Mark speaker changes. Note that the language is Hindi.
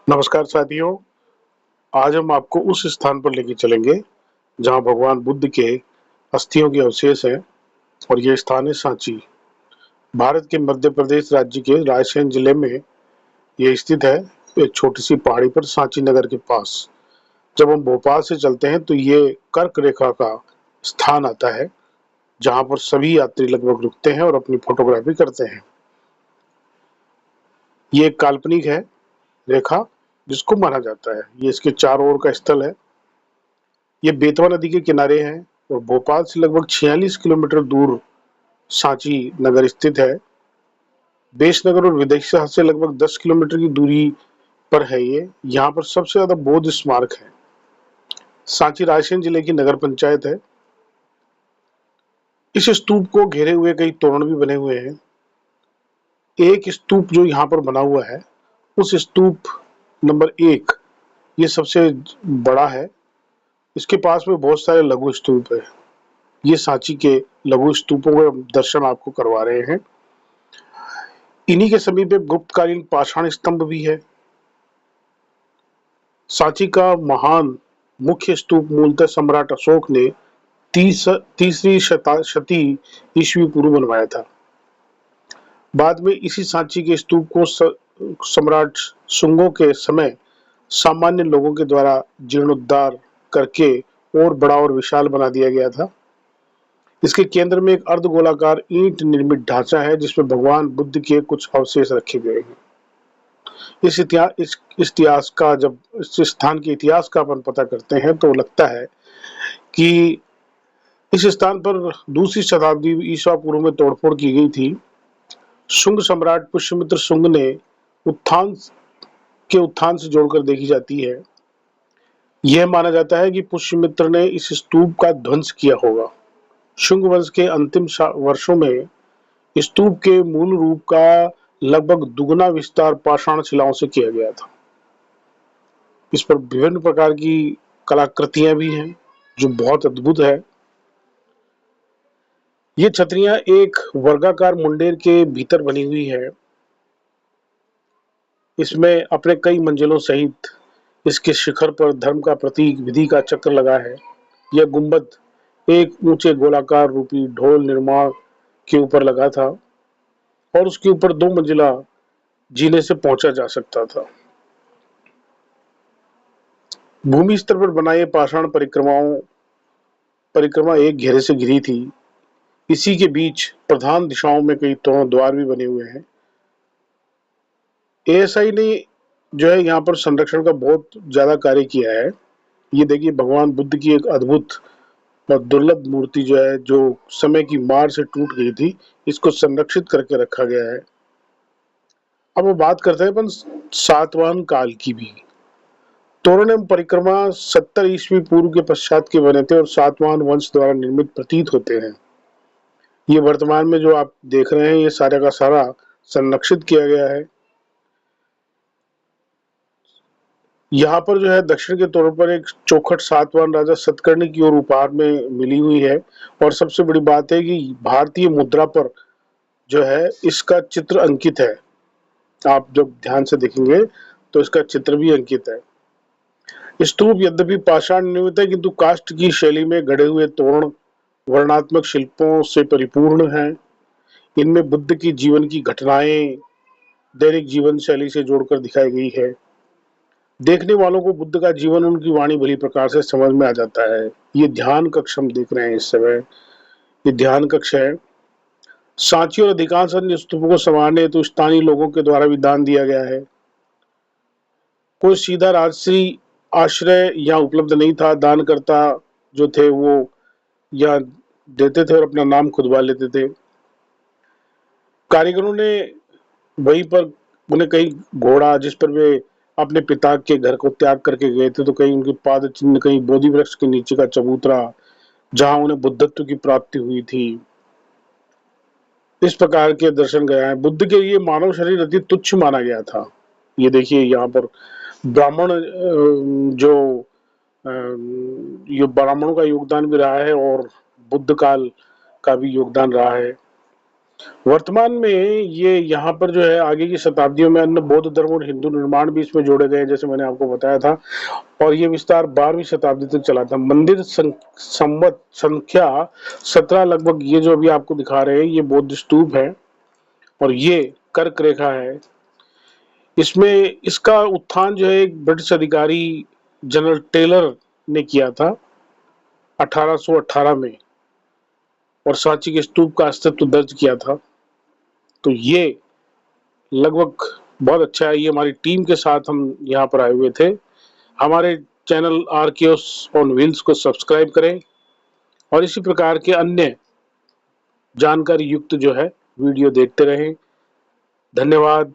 Speaker 1: नमस्कार साथियों, आज हम आपको उस स्थान पर लेके चलेंगे जहां भगवान बुद्ध के अस्थियों के अवशेष हैं और ये स्थान है सांची। भारत के मध्य प्रदेश राज्य के रायसेन जिले में ये स्थित है, एक छोटी सी पहाड़ी पर सांची नगर के पास। जब हम भोपाल से चलते हैं तो ये कर्क रेखा का स्थान आता है जहां पर सभी यात्री लगभग रुकते हैं और अपनी फोटोग्राफी करते हैं। ये एक काल्पनिक है रेखा जिसको माना जाता है, ये इसके चारों ओर का स्थल है। ये बेतवा नदी के किनारे है और भोपाल से लगभग 46 किलोमीटर दूर सांची नगर स्थित है। बेसनगर और विदिशा से लगभग 10 किलोमीटर की दूरी पर है ये। यहाँ पर सबसे ज्यादा बौद्ध स्मारक है। सांची रायसेन जिले की नगर पंचायत है। इस स्तूप को घेरे हुए कई तोरण भी बने हुए हैं। एक स्तूप जो यहाँ पर बना हुआ है, उस स्तूप नंबर 1, ये सबसे बड़ा है। इसके पास में बहुत सारे लघु स्तूप है। ये सांची के लघु स्तूपों के दर्शन आपको करवा रहे हैं। इन्हीं के समीप एक गुप्तकालीन पाषाण स्तंभ भी है। सांची का महान मुख्य स्तूप मूलतः सम्राट अशोक ने तीसरी शती ईस्वी पूर्व बनवाया था। बाद में इसी सांची के स्तूप को सम्राट शुंगों के समय सामान्य लोगों के द्वारा जीर्णोद्धार करके और बड़ा और विशाल बना दिया गया था। इसके केंद्र में एक अर्धगोलाकार ईंट निर्मित ढांचा है जिसमें भगवान बुद्ध के कुछ अवशेष रखे गए हैं। इस इतिहास का जब इस स्थान के इतिहास का अपन पता करते हैं तो लगता है कि इस स्थान पर दूसरी शताब्दी ईसा पूर्व में तोड़फोड़ की गई थी। शुंग सम्राट पुष्यमित्र शुंग ने उत्थान से जोड़कर देखी जाती है। यह माना जाता है कि पुष्यमित्र ने इस स्तूप का ध्वंस किया होगा। शुंग वंश के अंतिम वर्षों में स्तूप के मूल रूप का लगभग दुगुना विस्तार पाषाण शिलाओं से किया गया था। इस पर विभिन्न प्रकार की कलाकृतियां भी हैं जो बहुत अद्भुत है। ये छतरियां एक वर्गाकार मुंडेर के भीतर बनी हुई है। इसमें अपने कई मंजिलों सहित इसके शिखर पर धर्म का प्रतीक विधि का चक्र लगा है। यह गुंबद एक ऊंचे गोलाकार रूपी ढोल निर्माण के ऊपर लगा था और उसके ऊपर 2 मंजिला जीने से पहुंचा जा सकता था। भूमि स्तर पर बनाए पाषाण परिक्रमा एक घेरे से घिरी थी। इसी के बीच प्रधान दिशाओं में कई द्वार भी बने हुए हैं। एएसआई ने जो है यहाँ पर संरक्षण का बहुत ज्यादा कार्य किया है। ये देखिए भगवान बुद्ध की एक अद्भुत और दुर्लभ मूर्ति जो है, जो समय की मार से टूट गई थी, इसको संरक्षित करके रखा गया है। अब वो बात करते हैं अपन सातवाहन काल की भी। तोरण एवं परिक्रमा 70 ईस्वी पूर्व के पश्चात के बने थे और सातवाहन वंश द्वारा निर्मित प्रतीत होते हैं। ये वर्तमान में जो आप देख रहे हैं, ये सारा का सारा संरक्षित किया गया है। यहाँ पर जो है दक्षिण के तौर पर एक चौखट सातवाहन राजा सतकर्णी की ओर उपहार में मिली हुई है। और सबसे बड़ी बात है कि भारतीय मुद्रा पर जो है इसका चित्र अंकित है। आप जब ध्यान से देखेंगे तो इसका चित्र भी अंकित है। स्तूप यद्यपि पाषाण निर्मित है किंतु काष्ठ की शैली में गढ़े हुए तोरण वर्णात्मक शिल्पों से परिपूर्ण हैं। इनमें बुद्ध की जीवन की घटनाएं दैनिक जीवन शैली से जोड़कर दिखाई गई है। देखने वालों को बुद्ध का जीवन उनकी वाणी भली प्रकार से समझ में आ जाता है। ये ध्यान कक्ष हम देख रहे हैं इस समय, ये ध्यान कक्ष है। सांची और अधिकांश अन्य स्तूपों को संवारने हेतु स्थानीय लोगों के द्वारा भी दान दिया गया है। कोई सीधा राजश्री आश्रय यहाँ उपलब्ध नहीं था। दानकर्ता जो थे वो यहाँ देते थे और अपना नाम खुदवा लेते थे। कारीगरों ने वहीं पर उन्हें कहीं घोड़ा जिस पर वे अपने पिता के घर को त्याग करके गए थे, तो कहीं उनके पाद चिन्ह, कहीं बोधि वृक्ष के नीचे का चबूतरा जहां उन्हें बुद्धत्व की प्राप्ति हुई थी, इस प्रकार के दर्शन गया है। बुद्ध के लिए मानव शरीर अति तुच्छ माना गया था। ये देखिए यहाँ पर ब्राह्मण जो ये ब्राह्मणों का योगदान भी रहा है और बुद्ध काल का भी योगदान रहा है। वर्तमान में ये यहाँ पर जो है आगे की शताब्दियों में अन्य बौद्ध धर्म और हिंदू निर्माण भी इसमें जोड़े गए, जैसे मैंने आपको बताया था, और ये विस्तार 12वीं शताब्दी तक चला था। मंदिर संवत संख्या 17 लगभग, ये जो अभी आपको दिखा रहे हैं ये बौद्ध स्तूप है और ये कर्क रेखा है। इसमें इसका उत्थान जो है एक ब्रिटिश अधिकारी जनरल टेलर ने किया था 1818 में, और सांची के स्तूप का अस्तित्व दर्ज किया था। तो ये लगभग बहुत अच्छा है। ये हमारी टीम के साथ हम यहाँ पर आए हुए थे। हमारे चैनल आर्कियोस ऑन व्हील्स को सब्सक्राइब करें और इसी प्रकार के अन्य जानकारी युक्त जो है वीडियो देखते रहें। धन्यवाद।